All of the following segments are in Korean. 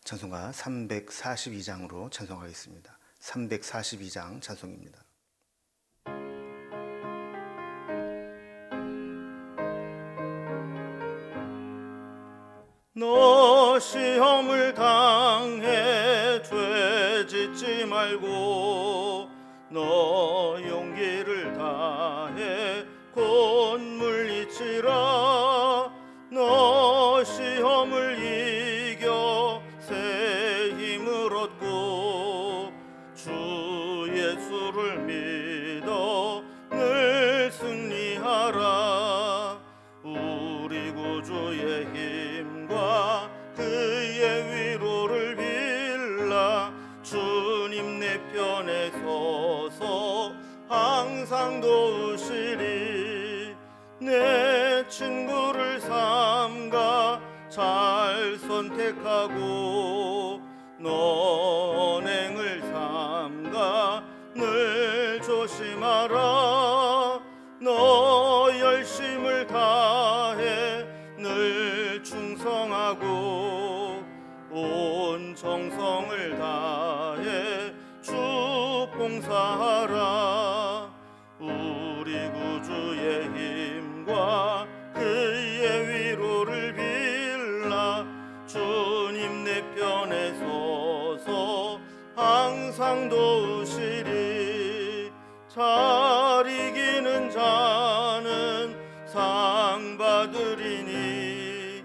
찬송가 342장으로 찬송하겠습니다. 342장 찬송입니다. 너 시험을 당해 죄 짓지 말고 너 용기를 다해 곧 물리치라. 너 시험을 이겨 새 힘을 얻고 주 예수를 믿어 늘 승리하라. 우리 구주의 힘과 그의 위로를 빌라. 주님 내 편에 서서 항상 도우시리. 내 친구를 삼가 잘 선택하고 너 언행을 삼가 늘 조심하라. 너 열심을 다해 늘 충성하고 온 정성을 다해 주 봉사하라. 우리 구주의 힘과 그의 위로를 빌라. 주님 내 편에 서서 항상 도우시리. 잘 이기는 자는 상 받으리니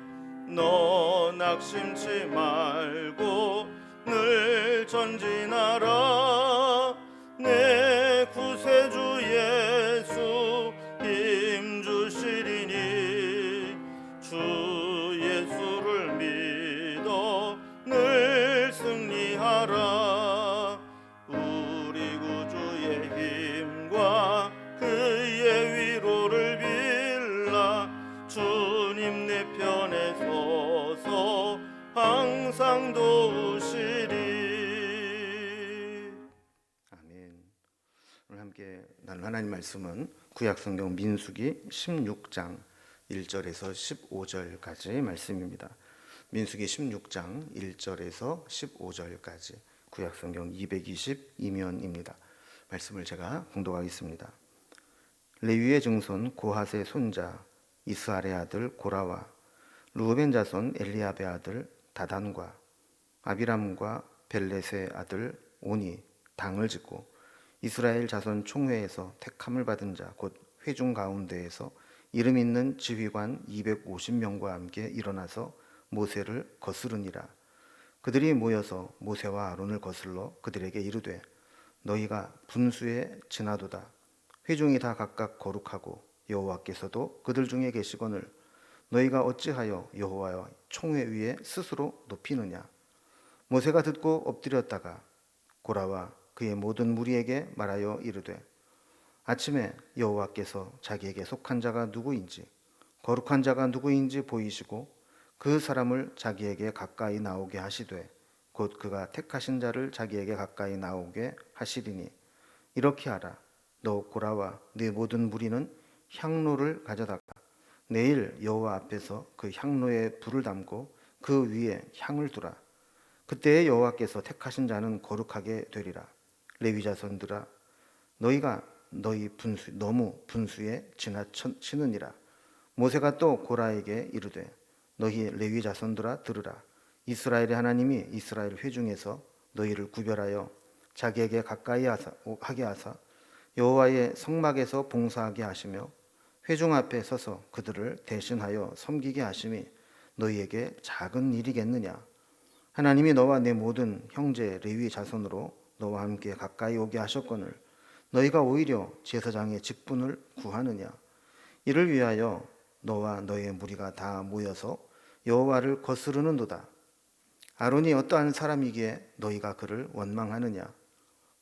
너 낙심치 말고 늘 전진하라. 내 구세주 예수 힘 주시리니 주 예수를 믿어 늘 승리하라. 우리 구주의 힘과 그의 위로를 빌라. 주님 내 편에 서서 항상 도우시리. 아멘. 오늘 함께 나눌 하나님 말씀은 구약성경 민수기 16장 1절에서 15절까지 말씀입니다. 민수기 16장 1절에서 15절까지 구약성경 222면입니다. 말씀을 제가 봉독하겠습니다. 레위의 증손 고핫의 손자 이스할의 아들 고라와 르우벤 자손 엘리압의 아들 다단과 아비람과 벨렛의 아들 온이 당을 짓고 이스라엘 자손 총회에서 택함을 받은 자 곧 회중 가운데에서 이름 있는 지휘관 250명과 함께 일어나서 모세를 거스르니라. 그들이 모여서 모세와 아론을 거슬러 그들에게 이르되 너희가 분수에 지나도다. 회중이 다 각각 거룩하고 여호와께서도 그들 중에 계시거늘 너희가 어찌하여 여호와의 총회 위에 스스로 높이느냐. 모세가 듣고 엎드렸다가 고라와 그의 모든 무리에게 말하여 이르되 아침에 여호와께서 자기에게 속한 자가 누구인지 거룩한 자가 누구인지 보이시고 그 사람을 자기에게 가까이 나오게 하시되 곧 그가 택하신 자를 자기에게 가까이 나오게 하시리니 이렇게 하라. 너 고라와 네 모든 무리는 향로를 가져다가 내일 여호와 앞에서 그 향로에 불을 담고 그 위에 향을 두라. 그때에 여호와께서 택하신 자는 거룩하게 되리라. 레위 자손들아 너희가 너희 너무 분수에 지나치느니라. 모세가 또 고라에게 이르되 너희 레위 자손들아 들으라. 이스라엘의 하나님이 이스라엘 회중에서 너희를 구별하여 자기에게 가까이 하게 하사 여호와의 성막에서 봉사하게 하시며 회중 앞에 서서 그들을 대신하여 섬기게 하심이 너희에게 작은 일이겠느냐. 하나님이 너와 내 모든 형제 레위 자손으로 너와 함께 가까이 오게 하셨거늘 너희가 오히려 제사장의 직분을 구하느냐. 이를 위하여 너와 너의 무리가 다 모여서 여호와를 거스르는도다. 아론이 어떠한 사람이기에 너희가 그를 원망하느냐.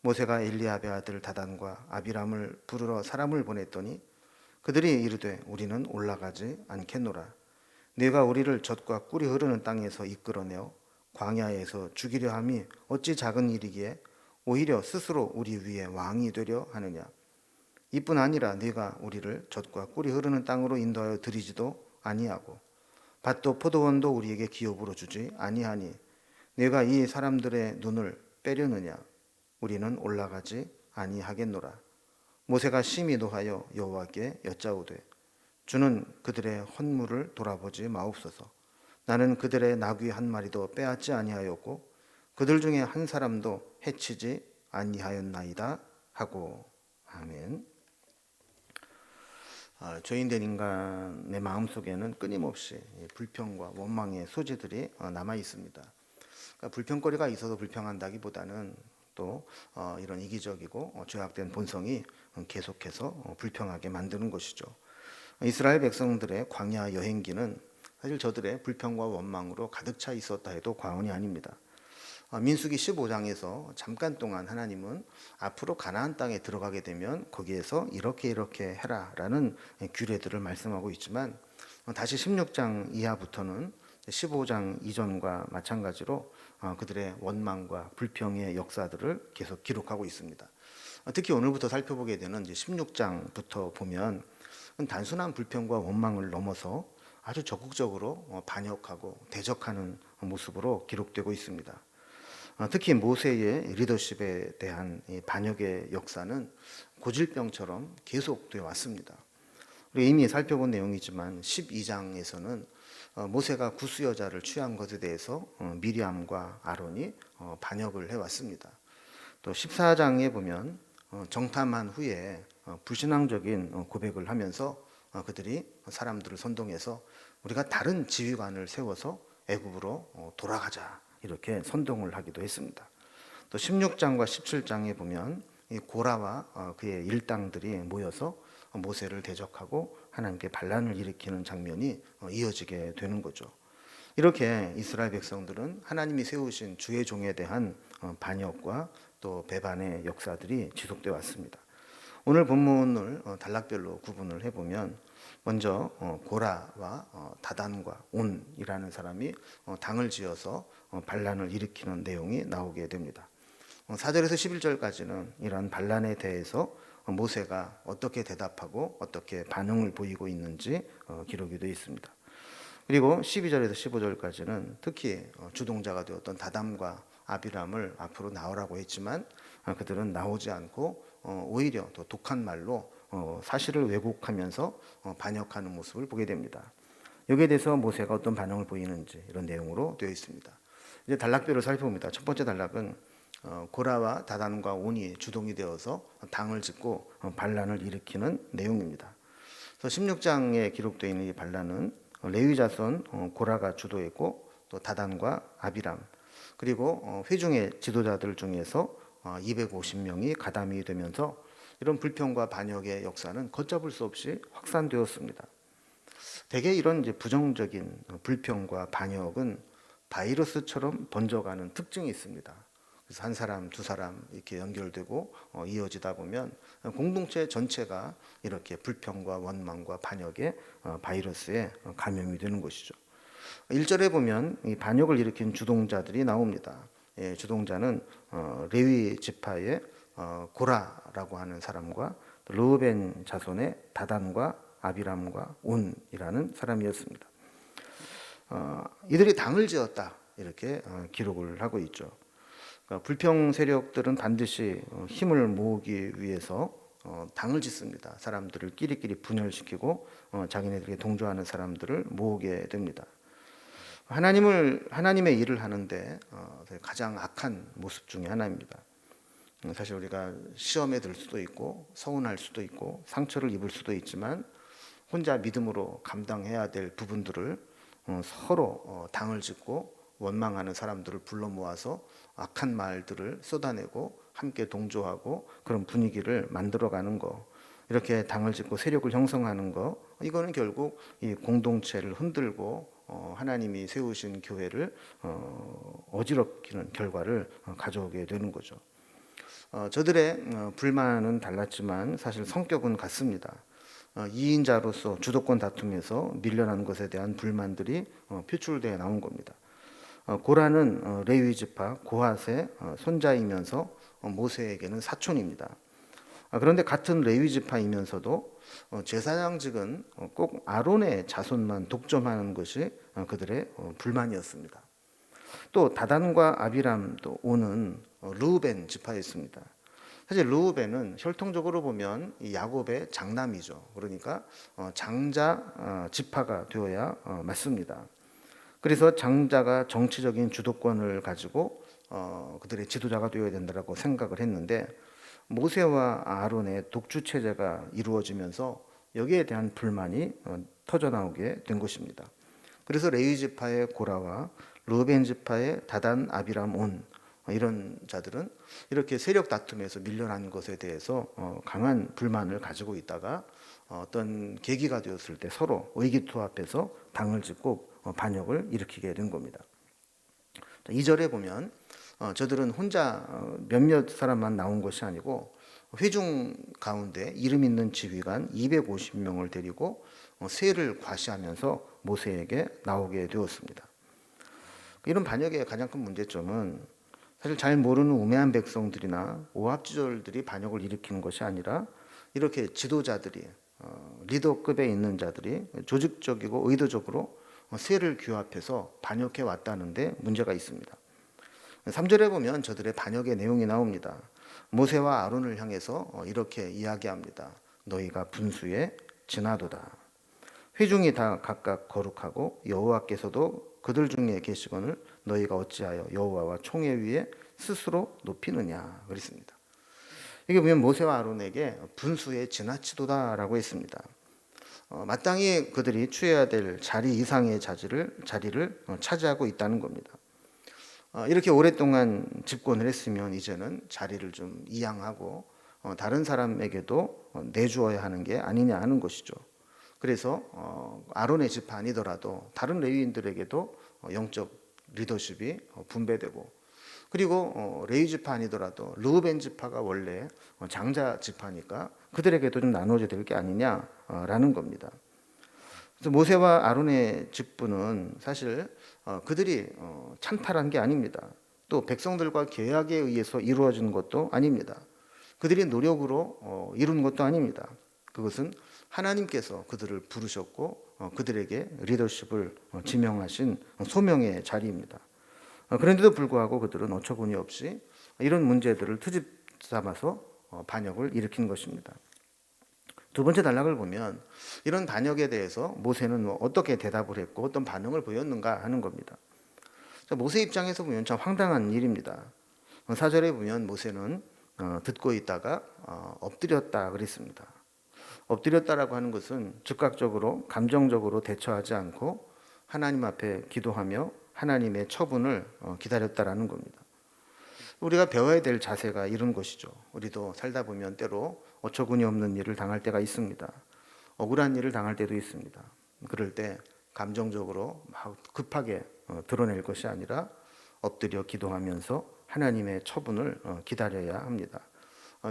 모세가 엘리압의 아들 다단과 아비람을 부르러 사람을 보냈더니 그들이 이르되 우리는 올라가지 않겠노라. 네가 우리를 젖과 꿀이 흐르는 땅에서 이끌어내어 광야에서 죽이려 함이 어찌 작은 일이기에 오히려 스스로 우리 위에 왕이 되려 하느냐. 이뿐 아니라 네가 우리를 젖과 꿀이 흐르는 땅으로 인도하여 들이지도 아니하고 밭도 포도원도 우리에게 기업으로 주지 아니하니 내가 이 사람들의 눈을 빼려느냐? 우리는 올라가지 아니하겠노라. 모세가 심히 노하여 여호와께 여짜오되 주는 그들의 헌물을 돌아보지 마옵소서. 나는 그들의 나귀 한 마리도 빼앗지 아니하였고 그들 중에 한 사람도 해치지 아니하였나이다 하고. 아멘. 죄인된 인간의 마음속에는 끊임없이 불평과 원망의 소지들이 남아 있습니다. 그러니까 불평거리가 있어서 불평한다기보다는 또 이런 이기적이고 죄악된 본성이 계속해서 불평하게 만드는 것이죠. 이스라엘 백성들의 광야 여행기는 사실 저들의 불평과 원망으로 가득 차 있었다 해도 과언이 아닙니다. 민수기 15장에서 잠깐 동안 하나님은 앞으로 가나안 땅에 들어가게 되면 거기에서 이렇게 해라라는 규례들을 말씀하고 있지만 다시 16장 이하부터는 15장 이전과 마찬가지로 그들의 원망과 불평의 역사들을 계속 기록하고 있습니다. 특히 오늘부터 살펴보게 되는 16장부터 보면 단순한 불평과 원망을 넘어서 아주 적극적으로 반역하고 대적하는 모습으로 기록되고 있습니다. 특히 모세의 리더십에 대한 반역의 역사는 고질병처럼 계속되어 왔습니다. 우리 이미 살펴본 내용이지만 12장에서는 모세가 구스 여자를 취한 것에 대해서 미리암과 아론이 반역을 해왔습니다. 또 14장에 보면 정탐한 후에 불신앙적인 고백을 하면서 그들이 사람들을 선동해서 우리가 다른 지휘관을 세워서 애굽으로 돌아가자 이렇게 선동을 하기도 했습니다. 또 16장과 17장에 보면 이 고라와 그의 일당들이 모여서 모세를 대적하고 하나님께 반란을 일으키는 장면이 이어지게 되는 거죠. 이렇게 이스라엘 백성들은 하나님이 세우신 주의 종에 대한 반역과 또 배반의 역사들이 지속되어 왔습니다. 오늘 본문을 단락별로 구분을 해보면 먼저 고라와 다단과 온이라는 사람이 당을 지어서 반란을 일으키는 내용이 나오게 됩니다. 4절에서 11절까지는 이러한 반란에 대해서 모세가 어떻게 대답하고 어떻게 반응을 보이고 있는지 기록이 되어 있습니다. 그리고 12절에서 15절까지는 특히 주동자가 되었던 다담과 아비람을 앞으로 나오라고 했지만 그들은 나오지 않고 오히려 더 독한 말로 사실을 왜곡하면서 반역하는 모습을 보게 됩니다. 여기에 대해서 모세가 어떤 반응을 보이는지 이런 내용으로 되어 있습니다. 이제 단락별을 살펴봅니다. 첫 번째 단락은 고라와 다단과 온이 주동이 되어서 당을 짓고 반란을 일으키는 내용입니다. 그래서 16장에 기록되어 있는 이 반란은 레위 자손 고라가 주도했고 또 다단과 아비람 그리고 회중의 지도자들 중에서 250명이 가담이 되면서 이런 불평과 반역의 역사는 걷잡을 수 없이 확산되었습니다. 대개 이런 이제 부정적인 불평과 반역은 바이러스처럼 번져가는 특징이 있습니다. 그래서 한 사람, 두 사람 이렇게 연결되고 이어지다 보면 공동체 전체가 이렇게 불평과 원망과 반역의 바이러스에 감염이 되는 것이죠. 1절에 보면 이 반역을 일으킨 주동자들이 나옵니다. 주동자는 레위 지파의 고라라고 하는 사람과 르우벤 자손의 다단과 아비람과 온이라는 사람이었습니다. 이들이 당을 지었다 이렇게 기록을 하고 있죠. 그러니까 불평 세력들은 반드시 힘을 모으기 위해서 당을 짓습니다. 사람들을 끼리끼리 분열시키고 자기네들에게 동조하는 사람들을 모으게 됩니다. 하나님의 일을 하는데 가장 악한 모습 중에 하나입니다. 사실 우리가 시험에 들 수도 있고 서운할 수도 있고 상처를 입을 수도 있지만 혼자 믿음으로 감당해야 될 부분들을 서로 당을 짓고 원망하는 사람들을 불러 모아서 악한 말들을 쏟아내고 함께 동조하고 그런 분위기를 만들어가는 거, 이렇게 당을 짓고 세력을 형성하는 거, 이거는 결국 이 공동체를 흔들고 하나님이 세우신 교회를 어지럽히는 결과를 가져오게 되는 거죠. 저들의 불만은 달랐지만 사실 성격은 같습니다. 2인자로서 주도권 다툼에서 밀려난 것에 대한 불만들이 표출되어 나온 겁니다. 고라는 레위 지파 고핫의 손자이면서 모세에게는 사촌입니다. 그런데 같은 레위 지파이면서도 제사장직은 꼭 아론의 자손만 독점하는 것이 그들의 불만이었습니다. 또 다단과 아비람도 오는 르우벤 지파였습니다. 사실 르우벤은 혈통적으로 보면 이 야곱의 장남이죠. 그러니까 장자 지파가 되어야 맞습니다. 그래서 장자가 정치적인 주도권을 가지고 그들의 지도자가 되어야 된다고 생각을 했는데, 모세와 아론의 독주 체제가 이루어지면서 여기에 대한 불만이 터져 나오게 된 것입니다. 그래서 레위 지파의 고라와 르우벤 지파의 다단, 아비람, 온 이런 자들은 이렇게 세력 다툼에서 밀려난 것에 대해서 강한 불만을 가지고 있다가 어떤 계기가 되었을 때 서로 의기투합해서 당을 짓고 반역을 일으키게 된 겁니다. 2절에 보면 저들은 혼자 몇몇 사람만 나온 것이 아니고 회중 가운데 이름 있는 지휘관 250명을 데리고 세를 과시하면서 모세에게 나오게 되었습니다. 이런 반역의 가장 큰 문제점은 사실 잘 모르는 우매한 백성들이나 오합지졸들이 반역을 일으키는 것이 아니라 이렇게 지도자들이 리더급에 있는 자들이 조직적이고 의도적으로 세를 규합해서 반역해 왔다는데 문제가 있습니다. 3절에 보면 저들의 반역의 내용이 나옵니다. 모세와 아론을 향해서 이렇게 이야기합니다. 너희가 분수에 지나도다. 회중이 다 각각 거룩하고 여호와께서도 그들 중에 계시거늘 너희가 어찌하여 여호와와 총회 위에 스스로 높이느냐 그랬습니다. 여기 보면 모세와 아론에게 분수에 지나치도다라고 했습니다. 마땅히 그들이 취해야 될 자리 이상의 자리를 차지하고 있다는 겁니다. 이렇게 오랫동안 집권을 했으면 이제는 자리를 좀 이양하고 다른 사람에게도 내주어야 하는 게 아니냐 하는 것이죠. 그래서 아론의 지파 아니더라도 다른 레위인들에게도 영적 리더십이 분배되고, 그리고 레위 지파 아니더라도 르우벤 지파가 원래 장자 지파니까 그들에게도 좀 나눠져야 될 게 아니냐라는 겁니다. 그래서 모세와 아론의 직분은 사실 그들이 찬탈한 게 아닙니다. 또 백성들과 계약에 의해서 이루어진 것도 아닙니다. 그들이 노력으로 이룬 것도 아닙니다. 그것은 하나님께서 그들을 부르셨고 그들에게 리더십을 지명하신 소명의 자리입니다. 그런데도 불구하고 그들은 어처구니 없이 이런 문제들을 트집 삼아서 반역을 일으킨 것입니다. 두 번째 단락을 보면 이런 반역에 대해서 모세는 어떻게 대답을 했고 어떤 반응을 보였는가 하는 겁니다. 모세 입장에서 보면 참 황당한 일입니다. 4절에 보면 모세는 듣고 있다가 엎드렸다 그랬습니다. 엎드렸다라고 하는 것은 즉각적으로 감정적으로 대처하지 않고 하나님 앞에 기도하며 하나님의 처분을 기다렸다라는 겁니다. 우리가 배워야 될 자세가 이런 것이죠. 우리도 살다 보면 때로 어처구니 없는 일을 당할 때가 있습니다. 억울한 일을 당할 때도 있습니다. 그럴 때 감정적으로 막 급하게 드러낼 것이 아니라 엎드려 기도하면서 하나님의 처분을 기다려야 합니다.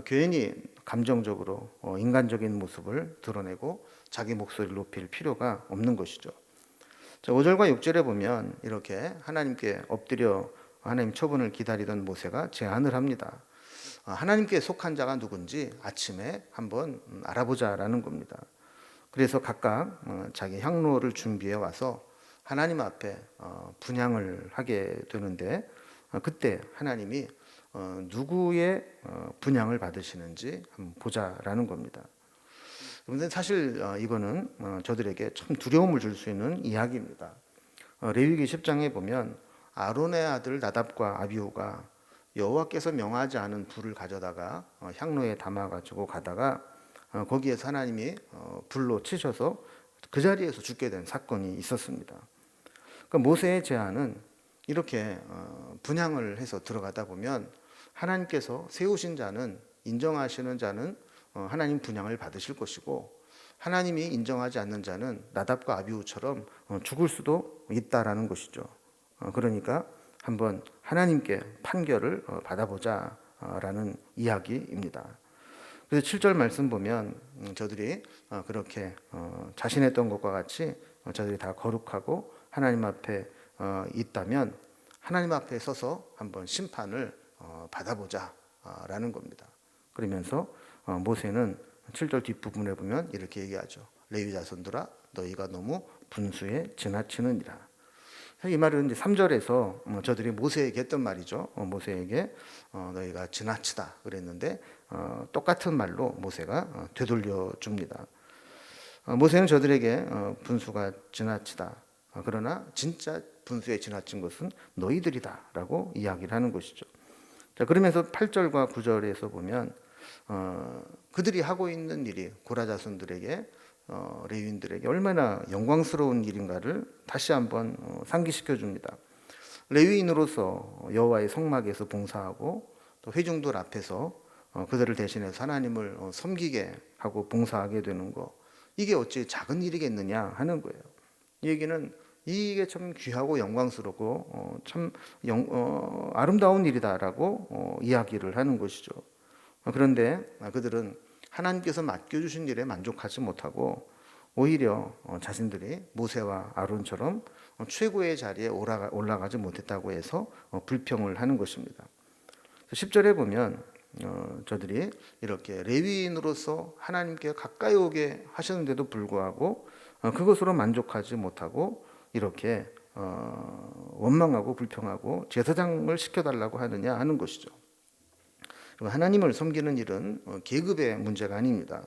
괜히 감정적으로 인간적인 모습을 드러내고 자기 목소리를 높일 필요가 없는 것이죠. 5절과 6절에 보면 이렇게 하나님께 엎드려 하나님 처분을 기다리던 모세가 제안을 합니다. 하나님께 속한 자가 누군지 아침에 한번 알아보자라는 겁니다. 그래서 각각 자기 향로를 준비해 와서 하나님 앞에 분향을 하게 되는데, 그때 하나님이 누구의 분향을 받으시는지 한번 보자라는 겁니다. 그런데 사실 이거는 저들에게 참 두려움을 줄 수 있는 이야기입니다. 레위기 10장에 보면 아론의 아들 나답과 아비후가 여호와께서 명하지 않은 불을 가져다가 향로에 담아가지고 가다가 거기에서 하나님이 불로 치셔서 그 자리에서 죽게 된 사건이 있었습니다. 그러니까 모세의 제안은 이렇게 분향을 해서 들어가다 보면 하나님께서 세우신 자는, 인정하시는 자는 하나님 분향을 받으실 것이고, 하나님이 인정하지 않는 자는 나답과 아비후처럼 죽을 수도 있다라는 것이죠. 그러니까 한번 하나님께 판결을 받아보자라는 이야기입니다. 그래서 7절 말씀 보면 저들이 그렇게 자신했던 것과 같이 저들이 다 거룩하고 하나님 앞에 있다면 하나님 앞에 서서 한번 심판을 받아보자라는 겁니다. 그러면서 모세는 7절 뒷부분에 보면 이렇게 얘기하죠. 레위 자손들아 너희가 너무 분수에 지나치느니라. 이 말은 이제 3절에서 저들이 모세에게 했던 말이죠. 모세에게 너희가 지나치다 그랬는데 똑같은 말로 모세가 되돌려 줍니다. 모세는 저들에게 분수가 지나치다. 그러나 진짜 분수에 지나친 것은 너희들이다라고 이야기를 하는 것이죠. 자, 그러면서 8절과 9절에서 보면 그들이 하고 있는 일이 고라 자손들에게 레위인들에게 얼마나 영광스러운 일인가를 다시 한번 상기시켜 줍니다. 레위인으로서 여호와의 성막에서 봉사하고 또 회중들 앞에서 그들을 대신해서 하나님을 섬기게 하고 봉사하게 되는 거, 이게 어찌 작은 일이겠느냐 하는 거예요. 이 얘기는 이게 참 귀하고 영광스럽고 참 아름다운 일이다라고 이야기를 하는 것이죠. 그런데 그들은 하나님께서 맡겨주신 일에 만족하지 못하고 오히려 자신들이 모세와 아론처럼 최고의 자리에 올라가지 못했다고 해서 불평을 하는 것입니다. 10절에 보면 저들이 이렇게 레위인으로서 하나님께 가까이 오게 하셨는데도 불구하고 그것으로 만족하지 못하고 이렇게 원망하고 불평하고 제사장을 시켜달라고 하느냐 하는 것이죠. 하나님을 섬기는 일은 계급의 문제가 아닙니다.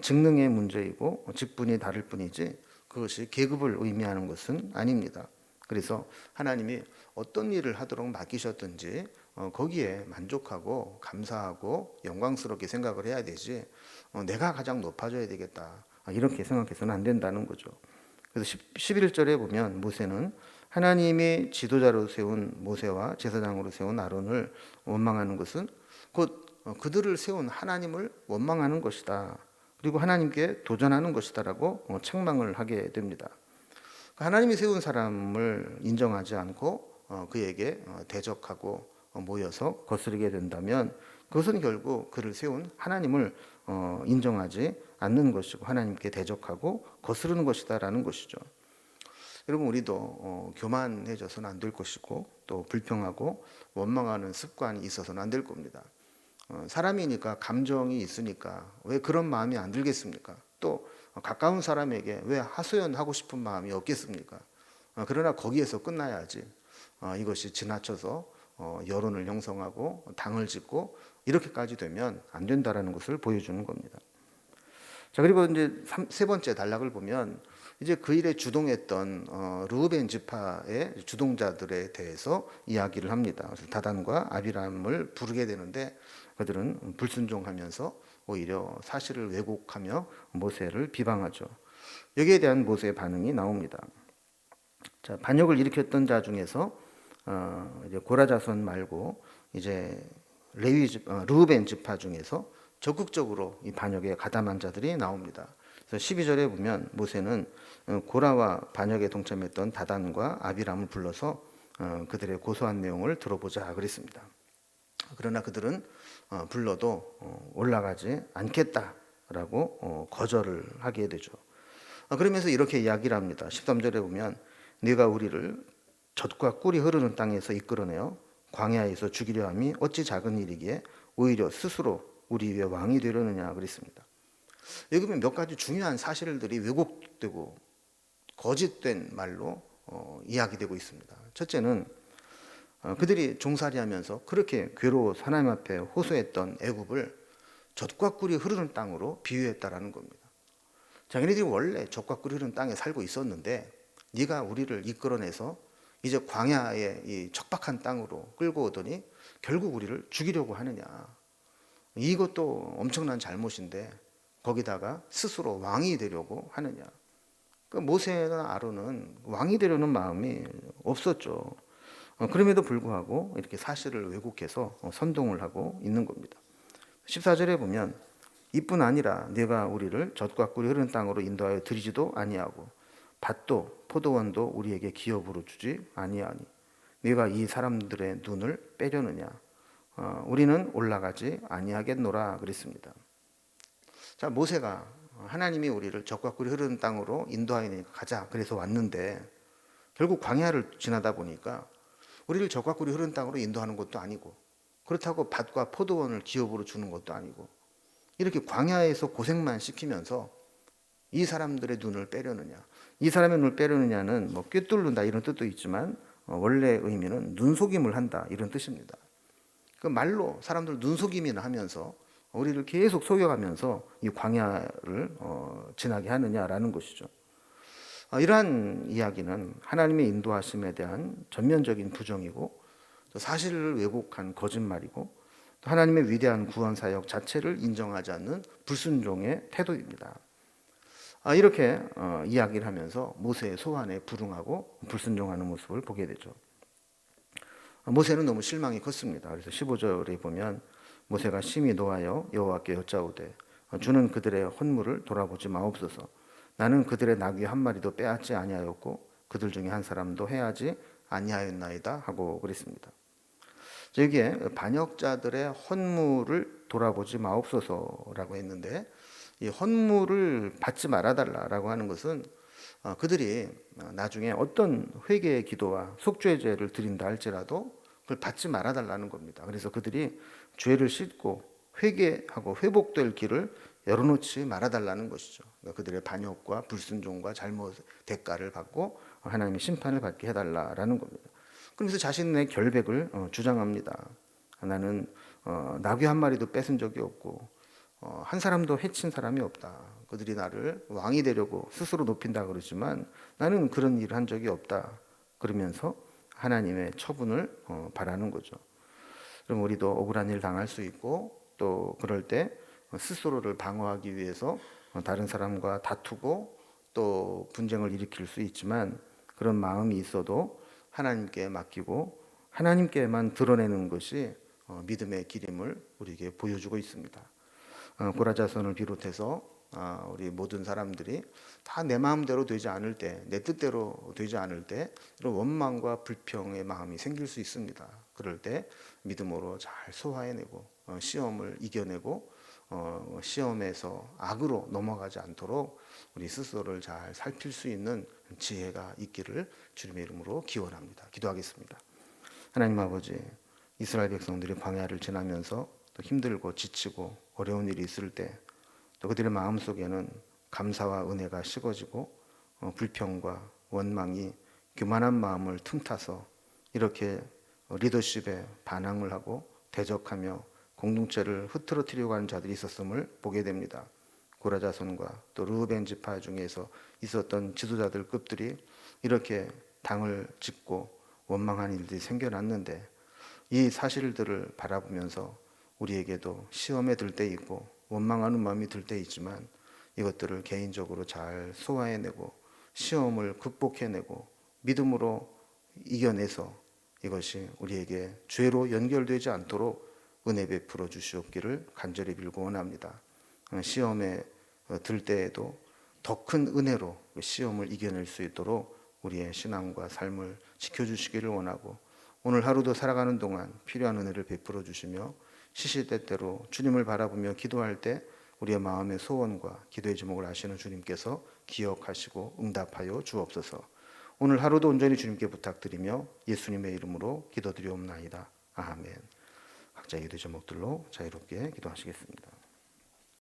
직능의 문제이고 직분이 다를 뿐이지 그것이 계급을 의미하는 것은 아닙니다. 그래서 하나님이 어떤 일을 하도록 맡기셨든지 거기에 만족하고 감사하고 영광스럽게 생각을 해야 되지 내가 가장 높아져야 되겠다 이렇게 생각해서는 안 된다는 거죠. 그래서 11절에 보면 모세는 하나님이 지도자로 세운 모세와 제사장으로 세운 아론을 원망하는 것은 곧 그들을 세운 하나님을 원망하는 것이다. 그리고 하나님께 도전하는 것이다라고 책망을 하게 됩니다. 하나님이 세운 사람을 인정하지 않고 그에게 대적하고 모여서 거스르게 된다면 그것은 결국 그를 세운 하나님을 인정하지 않는 것이고 하나님께 대적하고 거스르는 것이다라는 것이죠. 여러분, 우리도 교만해져서는 안 될 것이고 또 불평하고 원망하는 습관이 있어서는 안 될 겁니다. 사람이니까 감정이 있으니까 왜 그런 마음이 안 들겠습니까? 또 가까운 사람에게 왜 하소연하고 싶은 마음이 없겠습니까? 그러나 거기에서 끝나야지 이것이 지나쳐서 여론을 형성하고 당을 짓고 이렇게까지 되면 안 된다라는 것을 보여주는 겁니다. 자, 그리고 이제 세 번째 단락을 보면 이제 그 일에 주동했던 르우벤 지파의 주동자들에 대해서 이야기를 합니다. 그래서 다단과 아비람을 부르게 되는데 그들은 불순종하면서 오히려 사실을 왜곡하며 모세를 비방하죠. 여기에 대한 모세의 반응이 나옵니다. 자, 반역을 일으켰던 자 중에서 이제 고라 자손 말고 이제 르우벤 지파 중에서 적극적으로 이 반역에 가담한 자들이 나옵니다. 그래서 12절에 보면 모세는 고라와 반역에 동참했던 다단과 아비람을 불러서 그들의 고소한 내용을 들어보자 그랬습니다. 그러나 그들은 불러도 올라가지 않겠다라고 거절을 하게 되죠. 그러면서 이렇게 이야기를 합니다. 13절에 보면 네가 우리를 젖과 꿀이 흐르는 땅에서 이끌어내어 광야에서 죽이려 함이 어찌 작은 일이기에 오히려 스스로 우리 위에 왕이 되려느냐 그랬습니다. 여기 보면 몇 가지 중요한 사실들이 왜곡되고 거짓된 말로 이야기되고 있습니다. 첫째는 그들이 종살이하면서 그렇게 괴로워 하나님 앞에 호소했던 애굽을 젖과 꿀이 흐르는 땅으로 비유했다라는 겁니다. 자기네들이 원래 젖과 꿀이 흐르는 땅에 살고 있었는데 네가 우리를 이끌어내서 이제 광야의 이 척박한 땅으로 끌고 오더니 결국 우리를 죽이려고 하느냐. 이것도 엄청난 잘못인데 거기다가 스스로 왕이 되려고 하느냐. 그 모세나 아론은 왕이 되려는 마음이 없었죠. 그럼에도 불구하고 이렇게 사실을 왜곡해서 선동을 하고 있는 겁니다. 14절에 보면 이뿐 아니라 네가 우리를 젖과 꿀이 흐르는 땅으로 인도하여 드리지도 아니하고 밭도 포도원도 우리에게 기업으로 주지 아니하니 네가 이 사람들의 눈을 빼려느냐. 우리는 올라가지 아니하겠노라 그랬습니다. 자, 모세가 하나님이 우리를 젖과 꿀이 흐르는 땅으로 인도하니까 가자 그래서 왔는데 결국 광야를 지나다 보니까 우리를 젖과 꿀이 흐르는 땅으로 인도하는 것도 아니고 그렇다고 밭과 포도원을 기업으로 주는 것도 아니고 이렇게 광야에서 고생만 시키면서 이 사람들의 눈을 빼려느냐. 이 사람의 눈을 빼려느냐는 뭐 꿰뚫는다 이런 뜻도 있지만 원래 의미는 눈속임을 한다 이런 뜻입니다. 그 말로 사람들 눈속임이나 하면서 우리를 계속 속여가면서 이 광야를 지나게 하느냐라는 것이죠. 이러한 이야기는 하나님의 인도하심에 대한 전면적인 부정이고 또 사실을 왜곡한 거짓말이고 또 하나님의 위대한 구원 사역 자체를 인정하지 않는 불순종의 태도입니다. 이렇게 이야기를 하면서 모세의 소환에 불응하고 불순종하는 모습을 보게 되죠. 모세는 너무 실망이 컸습니다. 그래서 15절에 보면 모세가 심히 노하여 여호와께 여짜오되 주는 그들의 헌물을 돌아보지 마옵소서. 나는 그들의 나귀 한 마리도 빼앗지 아니하였고 그들 중에 한 사람도 해하지 아니하였나이다 하고 그랬습니다. 여기에 반역자들의 헌물을 돌아보지 마옵소서라고 했는데 이 헌물을 받지 말아달라라고 하는 것은 그들이 나중에 어떤 회개의 기도와 속죄제를 드린다 할지라도 그걸 받지 말아달라는 겁니다. 그래서 그들이 죄를 씻고 회개하고 회복될 길을 열어놓지 말아달라는 것이죠. 그러니까 그들의 반역과 불순종과 잘못 대가를 받고 하나님의 심판을 받게 해달라라는 겁니다. 그러면서 자신의 결백을 주장합니다. 나는 나귀 한 마리도 뺏은 적이 없고 한 사람도 해친 사람이 없다. 그들이 나를 왕이 되려고 스스로 높인다 그러지만 나는 그런 일을 한 적이 없다. 그러면서 하나님의 처분을 바라는 거죠. 그럼 우리도 억울한 일 당할 수 있고 또 그럴 때 스스로를 방어하기 위해서 다른 사람과 다투고 또 분쟁을 일으킬 수 있지만 그런 마음이 있어도 하나님께 맡기고 하나님께만 드러내는 것이 믿음의 길임을 우리에게 보여주고 있습니다. 고라자손을 비롯해서 우리 모든 사람들이 다 내 마음대로 되지 않을 때, 내 뜻대로 되지 않을 때 이런 원망과 불평의 마음이 생길 수 있습니다. 그럴 때 믿음으로 잘 소화해내고 시험을 이겨내고 시험에서 악으로 넘어가지 않도록 우리 스스로를 잘 살필 수 있는 지혜가 있기를 주님의 이름으로 기원합니다. 기도하겠습니다. 하나님 아버지, 이스라엘 백성들이 광야를 지나면서 또 힘들고 지치고 어려운 일이 있을 때 또 그들의 마음속에는 감사와 은혜가 식어지고 불평과 원망이 교만한 마음을 틈타서 이렇게 리더십에 반항을 하고 대적하며 공동체를 흐트러뜨리려고 하는 자들이 있었음을 보게 됩니다. 고라자손과 또 르우벤 지파 중에서 있었던 지도자들 급들이 이렇게 당을 짓고 원망한 일들이 생겨났는데 이 사실들을 바라보면서 우리에게도 시험에 들 때 있고 원망하는 마음이 들 때 있지만 이것들을 개인적으로 잘 소화해내고 시험을 극복해내고 믿음으로 이겨내서 이것이 우리에게 죄로 연결되지 않도록 은혜 베풀어 주시옵기를 간절히 빌고 원합니다. 시험에 들 때에도 더 큰 은혜로 시험을 이겨낼 수 있도록 우리의 신앙과 삶을 지켜주시기를 원하고 오늘 하루도 살아가는 동안 필요한 은혜를 베풀어 주시며 시시때때로 주님을 바라보며 기도할 때 우리의 마음의 소원과 기도의 제목을 아시는 주님께서 기억하시고 응답하여 주옵소서. 오늘 하루도 온전히 주님께 부탁드리며 예수님의 이름으로 기도드리옵나이다. 아멘. 각자의 기도 제목들로 자유롭게 기도하시겠습니다.